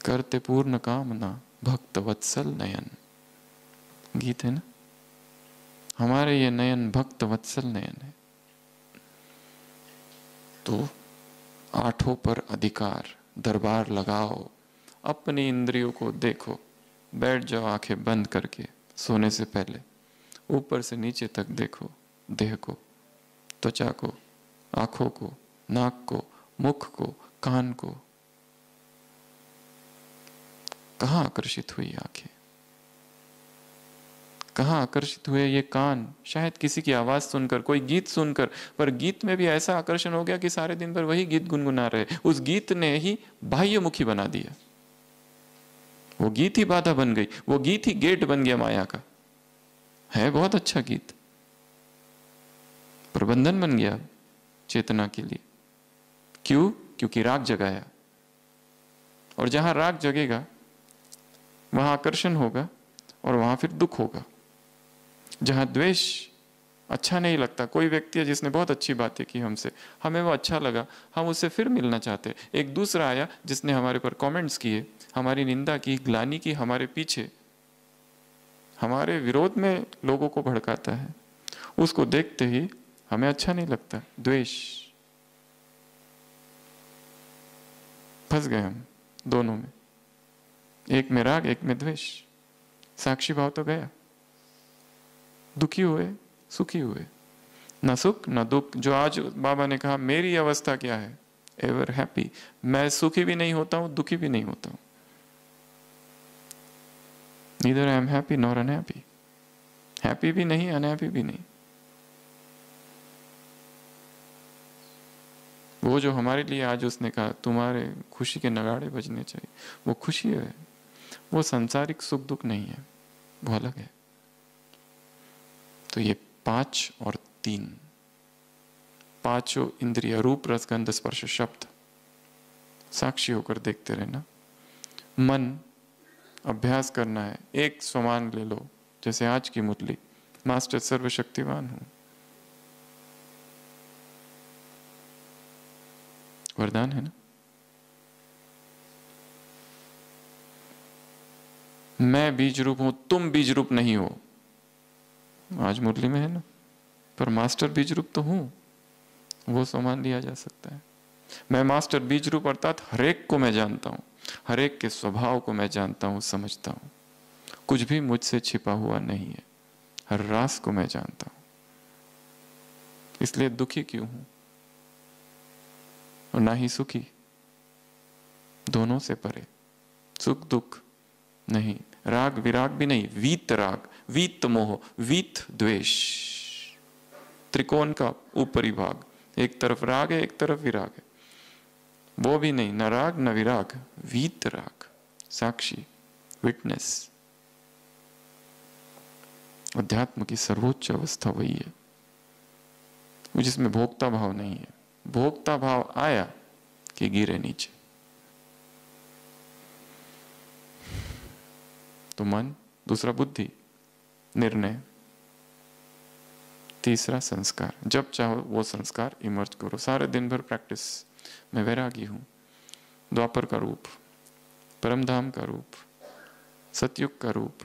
करते पूर्ण कामना भक्त वत्सल नयन, गीत है ना। हमारे ये नयन भक्त वत्सल नयन है। तो आठों पर अधिकार, दरबार लगाओ, अपनी इंद्रियों को देखो, बैठ जाओ आंखें बंद करके सोने से पहले, ऊपर से नीचे तक देखो, देह को, त्वचा को, आंखों को, नाक को, मुख को, कान को। कहाँ आकर्षित हुई आंखें, कहाँ आकर्षित हुए ये कान, शायद किसी की आवाज सुनकर, कोई गीत सुनकर, पर गीत में भी ऐसा आकर्षण हो गया कि सारे दिन भर वही गीत गुनगुना रहे। उस गीत ने ही बाह्यमुखी बना दिया, वो गीत ही बाधा बन गई, वो गीत ही गेट बन गया माया का। है बहुत अच्छा गीत, प्रबंधन बन गया चेतना के लिए। क्यों? क्योंकि राग जगाया, और जहां राग जगेगा वहां आकर्षण होगा और वहां फिर दुख होगा। जहां द्वेष, अच्छा नहीं लगता, कोई व्यक्ति है जिसने बहुत अच्छी बातें की हमसे, हमें वो अच्छा लगा, हम उससे फिर मिलना चाहते, एक दूसरा आया जिसने हमारे पर कमेंट्स किए, हमारी निंदा की, ग्लानि की, हमारे पीछे हमारे विरोध में लोगों को भड़काता है, उसको देखते ही हमें अच्छा नहीं लगता, द्वेष। फंस गए हम दोनों में, एक में राग एक में द्वेष। साक्षी भाव तो गया, दुखी हुए, सुखी हुए, ना सुख ना दुख। जो आज बाबा ने कहा मेरी अवस्था क्या है, एवर हैप्पी, मैं सुखी भी नहीं होता हूं, दुखी भी नहीं होता हूं, neither I am happy nor unhappy, happy भी नहीं अनहैप्पी भी नहीं। वो जो हमारे लिए आज उसने कहा तुम्हारे खुशी के नगाड़े बजने चाहिए, वो खुशी है, वो सांसारिक सुख दुख नहीं है, वो अलग है। तो ये 5 और 3, पांचों इंद्रिय, रूप रस गंध स्पर्श शब्द, साक्षी होकर देखते रहना। मन अभ्यास करना है, एक स्वमान ले लो, जैसे आज की मुरली, मास्टर सर्वशक्तिवान हूं, वरदान है ना। मैं बीज रूप हूं, तुम बीज रूप नहीं हो, आज मुरली में है ना, पर मास्टर बीज रूप तो हूं, वो सम्मान लिया जा सकता है। मैं मास्टर बीज रूप अर्थात हरेक को मैं जानता हूं, हरेक के स्वभाव को मैं जानता हूं, समझता हूं, कुछ भी मुझसे छिपा हुआ नहीं है, हर रास को मैं जानता हूं। इसलिए दुखी क्यों हूं और ना ही सुखी, दोनों से परे, सुख दुख नहीं, राग विराग भी नहीं, वीत राग, वीत मोह, वीत द्वेष, त्रिकोण का ऊपरी भाग, एक तरफ राग है एक तरफ विराग है, वो भी नहीं, न राग न विराग, वीत राग, साक्षी, विटनेस। अध्यात्म की सर्वोच्च अवस्था वही है जिसमें भोक्ता भाव नहीं है। भोक्ता भाव आया कि गिरे नीचे। तो मन, दूसरा बुद्धि, निर्णय, तीसरा संस्कार, जब चाहो वो संस्कार इमर्ज करो। सारे दिन भर प्रैक्टिस। मैं वैरागी हूं, द्वापर का रूप, परमधाम का रूप, सतयुग का रूप,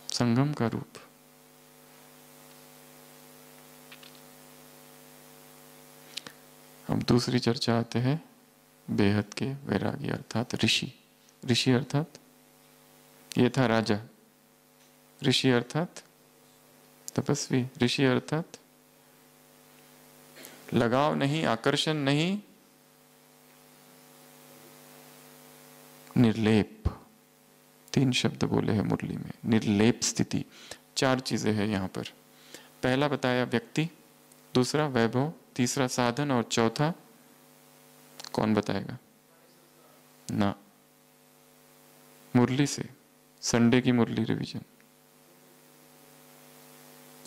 संगम का रूप। अब दूसरी चर्चा आते हैं बेहद के वैरागी अर्थात ऋषि। ऋषि अर्थात ये था राजा, ऋषि अर्थात तपस्वी, ऋषि अर्थात लगाव नहीं, आकर्षण नहीं, निर्लेप। 3 शब्द बोले हैं मुरली में, निर्लेप स्थिति। 4 चीजें हैं यहां पर। पहला बताया व्यक्ति, दूसरा वैभव, तीसरा साधन और चौथा कौन बताएगा? ना, मुरली से, संडे की मुरली रिवीजन,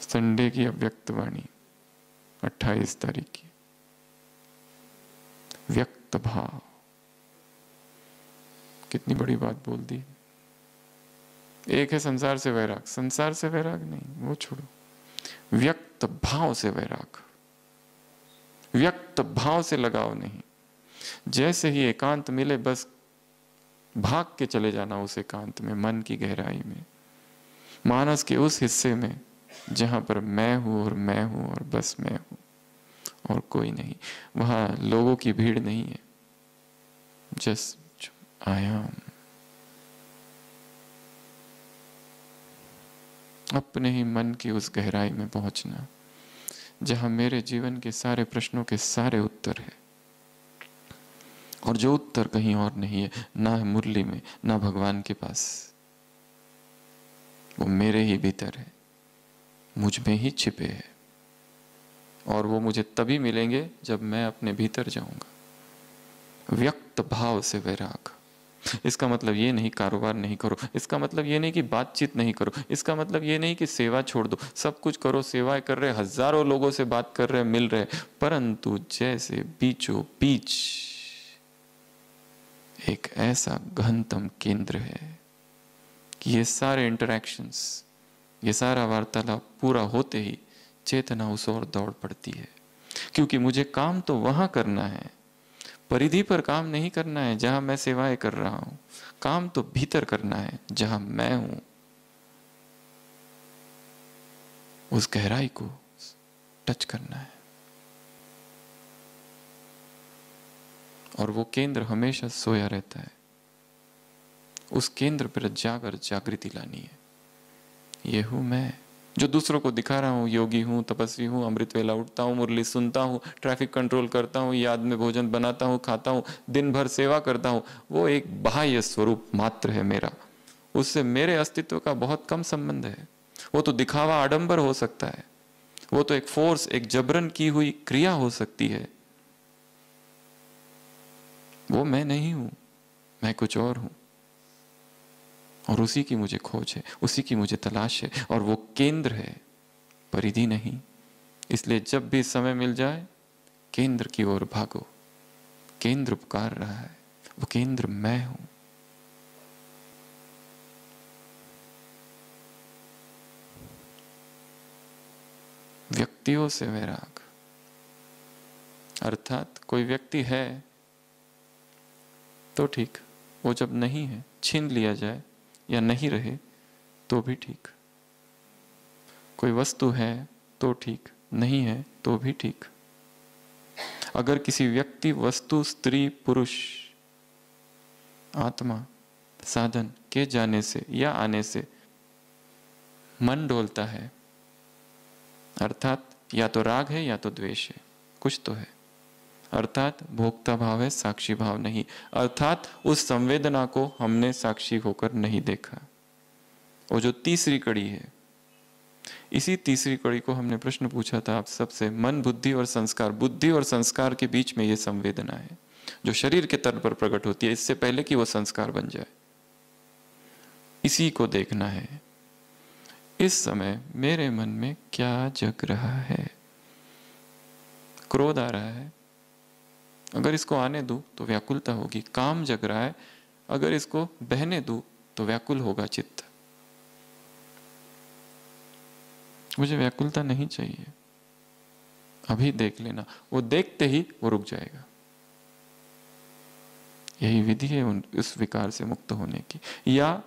संडे की अव्यक्त वाणी 28 तारीख की। व्यक्त भाव, कितनी बड़ी बात बोल दी। एक है संसार से वैराग, संसार से वैराग नहीं, वो छोड़ो, व्यक्त भाव से वैराग, व्यक्त भाव से लगाव नहीं। जैसे ही एकांत मिले बस भाग के चले जाना उस एकांत में, मन की गहराई में, मानस के उस हिस्से में जहां पर मैं हूं और मैं हूं और बस मैं हूं और कोई नहीं। वहां लोगों की भीड़ नहीं है, जस्ट आई एम। अपने ही मन की उस गहराई में पहुंचना जहां मेरे जीवन के सारे प्रश्नों के सारे उत्तर है, और जो उत्तर कहीं और नहीं है, ना है मुरली में, ना भगवान के पास, वो मेरे ही भीतर है, मुझ में ही छिपे है। और वो मुझे तभी मिलेंगे जब मैं अपने भीतर जाऊंगा। व्यक्त भाव से वैराग। इसका मतलब ये नहीं कारोबार नहीं करो, इसका मतलब ये नहीं कि बातचीत नहीं करो, इसका मतलब ये नहीं कि सेवा छोड़ दो। सब कुछ करो, सेवाएं कर रहे, हजारों लोगों से बात कर रहे, मिल रहे, परंतु जैसे बीचों बीच एक ऐसा गहनतम केंद्र है कि ये सारे इंटरैक्शंस, ये सारा वार्तालाप पूरा होते ही चेतना उस ओर दौड़ पड़ती है। क्योंकि मुझे काम तो वहां करना है, परिधि पर काम नहीं करना है जहां मैं सेवाएं कर रहा हूं। काम तो भीतर करना है जहां मैं हूं, उस गहराई को टच करना है। और वो केंद्र हमेशा सोया रहता है, उस केंद्र पर जाकर जागृति लानी है। ये हूं मैं जो दूसरों को दिखा रहा हूं, योगी हूं, तपस्वी हूं, अमृत वेला उठता हूं, मुरली सुनता हूं, ट्रैफिक कंट्रोल करता हूं, याद में भोजन बनाता हूं, खाता हूं, दिन भर सेवा करता हूं, वो एक बाह्य स्वरूप मात्र है मेरा। उससे मेरे अस्तित्व का बहुत कम संबंध है। वो तो दिखावा, आडंबर हो सकता है, वो तो एक फोर्स, एक जबरन की हुई क्रिया हो सकती है। वो मैं नहीं हूं, मैं कुछ और हूं, और उसी की मुझे खोज है, उसी की मुझे तलाश है, और वो केंद्र है, परिधि नहीं। इसलिए जब भी समय मिल जाए केंद्र की ओर भागो। केंद्र पुकार रहा है, वो केंद्र मैं हूं। व्यक्तियों से वैराग, अर्थात कोई व्यक्ति है तो ठीक, वो जब नहीं है, छीन लिया जाए या नहीं रहे तो भी ठीक। कोई वस्तु है तो ठीक, नहीं है तो भी ठीक। अगर किसी व्यक्ति, वस्तु, स्त्री, पुरुष, आत्मा, साधन के जाने से या आने से मन डोलता है, अर्थात या तो राग है या तो द्वेष है, कुछ तो है। अर्थात भोक्ता भाव है, साक्षी भाव नहीं। अर्थात उस संवेदना को हमने साक्षी होकर नहीं देखा। और जो तीसरी कड़ी है, इसी तीसरी कड़ी को हमने प्रश्न पूछा था आप सबसे, मन, बुद्धि और संस्कार। बुद्धि और संस्कार के बीच में ये संवेदना है जो शरीर के तल पर प्रकट होती है, इससे पहले कि वो संस्कार बन जाए। इसी को देखना है। इस समय मेरे मन में क्या जग रहा है? क्रोध आ रहा है, अगर इसको आने दूं तो व्याकुलता होगी। काम जग रहा है, अगर इसको बहने दूं तो व्याकुल होगा चित्त। मुझे व्याकुलता नहीं चाहिए, अभी देख लेना। वो देखते ही वो रुक जाएगा। यही विधि है उस विकार से मुक्त होने की। या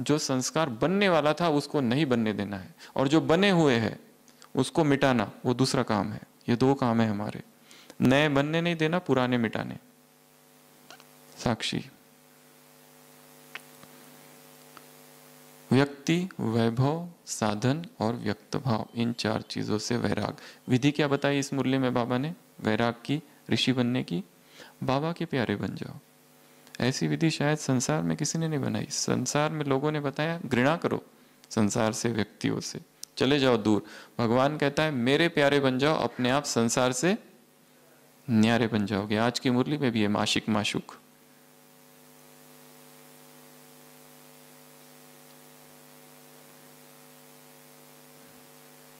जो संस्कार बनने वाला था उसको नहीं बनने देना है, और जो बने हुए हैं उसको मिटाना, वो दूसरा काम है। ये 2 काम है हमारे। नए बनने नहीं देना, पुराने मिटाने। साक्षी, व्यक्ति, वैभव, साधन और व्यक्त भाव, इन 4 चीजों से वैराग। विधि क्या बताई इस मुरली में बाबा ने वैराग की, ऋषि बनने की? बाबा के प्यारे बन जाओ। ऐसी विधि शायद संसार में किसी ने नहीं बनाई। संसार में लोगों ने बताया घृणा करो संसार से, व्यक्तियों से, चले जाओ दूर। भगवान कहता है मेरे प्यारे बन जाओ, अपने आप संसार से न्यारे बन जाओगे। आज की मुरली में भी है माशिक माशुक।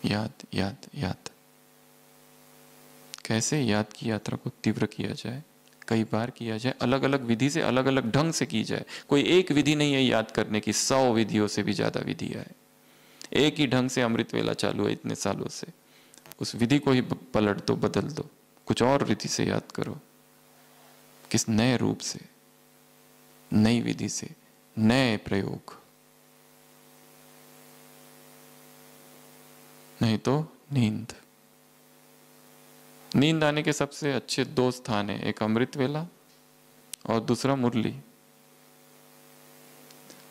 याद याद याद। कैसे याद की यात्रा को तीव्र किया जाए, कई बार किया जाए, अलग अलग विधि से, अलग अलग ढंग से की जाए। कोई एक विधि नहीं है याद करने की, 100 विधियों से भी ज्यादा विधि है। एक ही ढंग से अमृत वेला चालू है इतने सालों से, उस विधि को ही पलट दो, बदल दो, कुछ और विधि से याद करो, किस नए रूप से, नई विधि से, नए प्रयोग। नहीं तो नींद। नींद आने के सबसे अच्छे 2 स्थान है, एक अमृत वेला और दूसरा मुरली।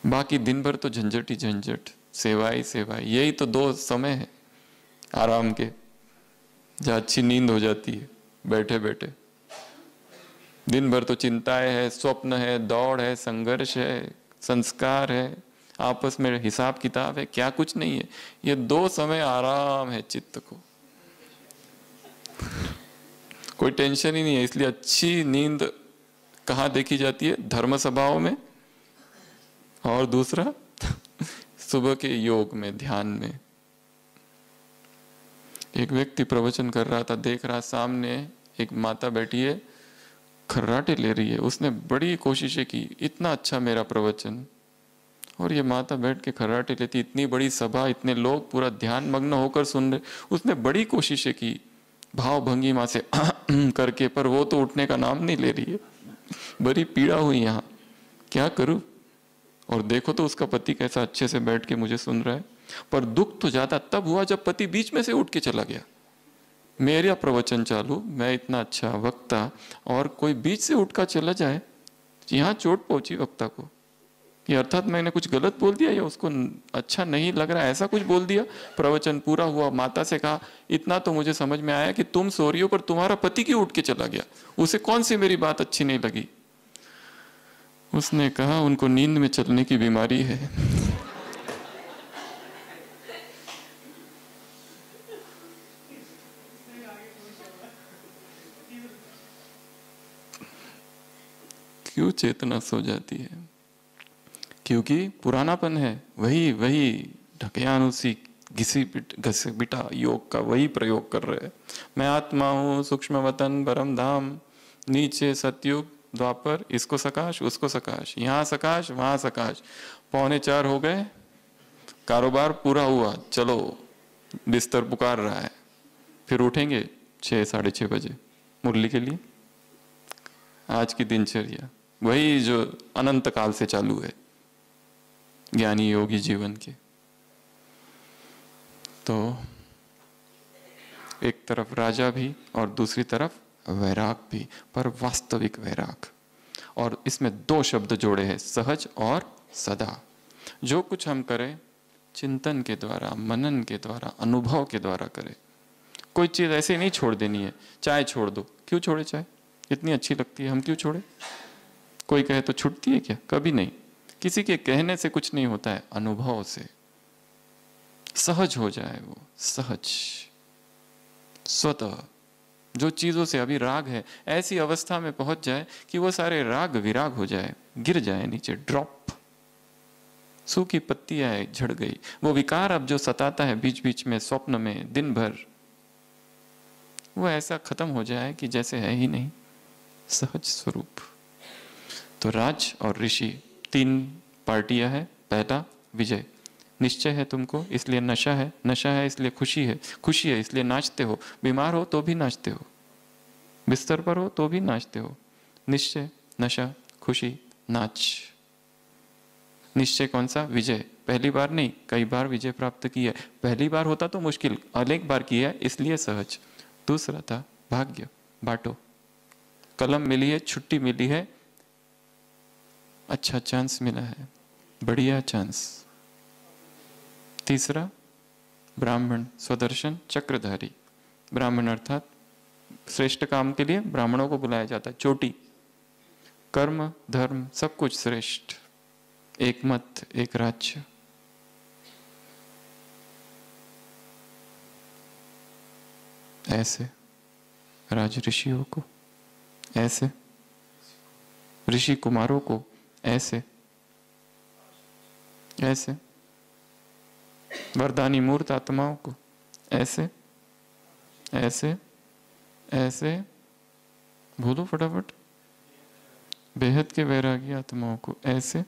बाकी दिन भर तो झंझट ही झंझट, सेवा ही सेवा, यही तो 2 समय है आराम के, जहाँ अच्छी नींद हो जाती है बैठे बैठे। दिन भर तो चिंताएं है, स्वप्न है, दौड़ है, संघर्ष है, संस्कार है, आपस में हिसाब किताब है, क्या कुछ नहीं है। ये 2 समय आराम है चित्त को, कोई टेंशन ही नहीं है। इसलिए अच्छी नींद कहाँ देखी जाती है? धर्म सभाओं में, और दूसरा सुबह के योग में, ध्यान में। एक व्यक्ति प्रवचन कर रहा था, देख रहा सामने एक माता बैठी है, खर्राटे ले रही है। उसने बड़ी कोशिशें की, इतना अच्छा मेरा प्रवचन, और ये माता बैठ के खर्राटे लेती, इतनी बड़ी सभा, इतने लोग पूरा ध्यान मग्न होकर सुन रहे। उसने बड़ी कोशिशें की भाव भंगिमा से करके, पर वो तो उठने का नाम नहीं ले रही है। बड़ी पीड़ा हुई यहाँ, क्या करूं? और देखो तो उसका पति कैसा अच्छे से बैठ के मुझे सुन रहा है। पर दुख तो ज्यादा तब हुआ जब पति बीच में से उठ के चला गया। मेरा प्रवचन चालू, मैं इतना अच्छा वक्ता, और कोई बीच से उठ कर चला जाए, यहाँ चोट पहुंची वक्ता को। ये अर्थात मैंने कुछ गलत बोल दिया या उसको अच्छा नहीं लग रहा, ऐसा कुछ बोल दिया। प्रवचन पूरा हुआ, माता से कहा इतना तो मुझे समझ में आया कि तुम सो रही हो, पर तुम्हारा पति क्यों उठ के चला गया? उसे कौन सी मेरी बात अच्छी नहीं लगी? उसने कहा उनको नींद में चलने की बीमारी है। क्यों चेतना सो जाती है? क्योंकि पुरानापन है, वही वही ढकयानुसी घिसी बिटा योग का वही प्रयोग कर रहे हैं। मैं आत्मा हूँ, सूक्ष्म वतन, परम धाम, नीचे सतयुग द्वापर, इसको सकाश उसको सकाश, यहाँ सकाश वहां सकाश। 3:45 हो गए, कारोबार पूरा हुआ, चलो बिस्तर पुकार रहा है। फिर उठेंगे 6 साढ़े 6 बजे मुरली के लिए। आज की दिनचर्या वही जो अनंत काल से चालू है ज्ञानी योगी जीवन के। तो एक तरफ राजा भी और दूसरी तरफ वैराग भी, पर वास्तविक वैराग। और इसमें 2 शब्द जोड़े हैं, सहज और सदा। जो कुछ हम करें चिंतन के द्वारा, मनन के द्वारा, अनुभव के द्वारा करें। कोई चीज ऐसे नहीं छोड़ देनी है। चाय छोड़ दो, क्यों छोड़े चाय? इतनी अच्छी लगती है, हम क्यों छोड़े? कोई कहे तो छूटती है क्या? कभी नहीं। किसी के कहने से कुछ नहीं होता है, अनुभव से सहज हो जाए वो, सहज स्वतः। जो चीजों से अभी राग है, ऐसी अवस्था में पहुंच जाए कि वो सारे राग विराग हो जाए, गिर जाए नीचे, ड्रॉप। सूखी पत्तियां झड़ गई। वो विकार अब जो सताता है बीच बीच में, स्वप्न में, दिन भर, वो ऐसा खत्म हो जाए कि जैसे है ही नहीं, सहज स्वरूप। तो राज और ऋषि 3 पार्टियां है। पहला विजय, निश्चय है तुमको इसलिए नशा है, नशा है इसलिए खुशी है, खुशी है इसलिए नाचते हो, बीमार हो तो भी नाचते हो, बिस्तर पर हो तो भी नाचते हो। निश्चय, नशा, खुशी, नाच। निश्चय कौन सा? विजय। पहली बार नहीं, कई बार विजय प्राप्त की है। पहली बार होता तो मुश्किल, अनेक बार किया है इसलिए सहज। दूसरा था भाग्य, बांटो। कलम मिली है, छुट्टी मिली है, अच्छा चांस मिला है, बढ़िया चांस, तीसरा ब्राह्मण स्वदर्शन चक्रधारी। ब्राह्मण अर्थात श्रेष्ठ काम के लिए ब्राह्मणों को बुलाया जाता है, चोटी, कर्म धर्म सब कुछ श्रेष्ठ, एक मत एक राज्य। ऐसे राज ऋषियों को, ऐसे ऋषि कुमारों को, ऐसे ऐसे वरदानी मूर्त आत्माओं को, ऐसे ऐसे ऐसे बोलो फटाफट, बेहद के वैरागी आत्माओं को, ऐसे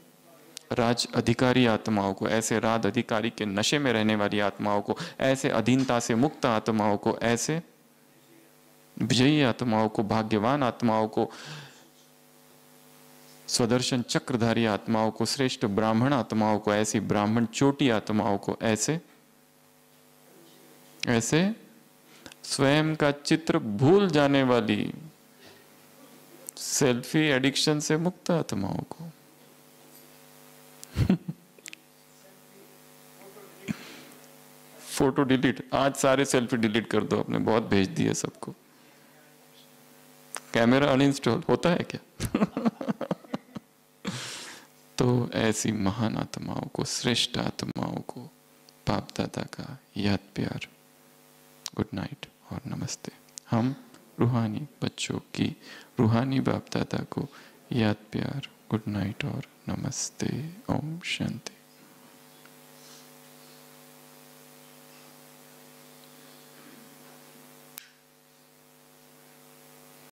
राज अधिकारी आत्माओं को, ऐसे राज अधिकारी के नशे में रहने वाली आत्माओं को, ऐसे अधीनता से मुक्त आत्माओं को, ऐसे विजयी आत्माओं को, भाग्यवान आत्माओं को, स्वदर्शन चक्रधारी आत्माओं को, श्रेष्ठ ब्राह्मण आत्माओं को, ऐसी ब्राह्मण चोटी आत्माओं को, ऐसे ऐसे स्वयं का चित्र भूल जाने वाली सेल्फी एडिक्शन से मुक्त आत्माओं को, फोटो डिलीट, आज सारे सेल्फी डिलीट कर दो आपने, बहुत भेज दिए सबको। कैमरा अनइंस्टॉल होता है क्या? तो ऐसी महान आत्माओं को, श्रेष्ठ आत्माओं को बाप दादा का याद प्यार, गुड नाइट और नमस्ते। हम रूहानी बच्चों की रूहानी बाप दादा को याद प्यार, गुड नाइट और नमस्ते। ओम शांति।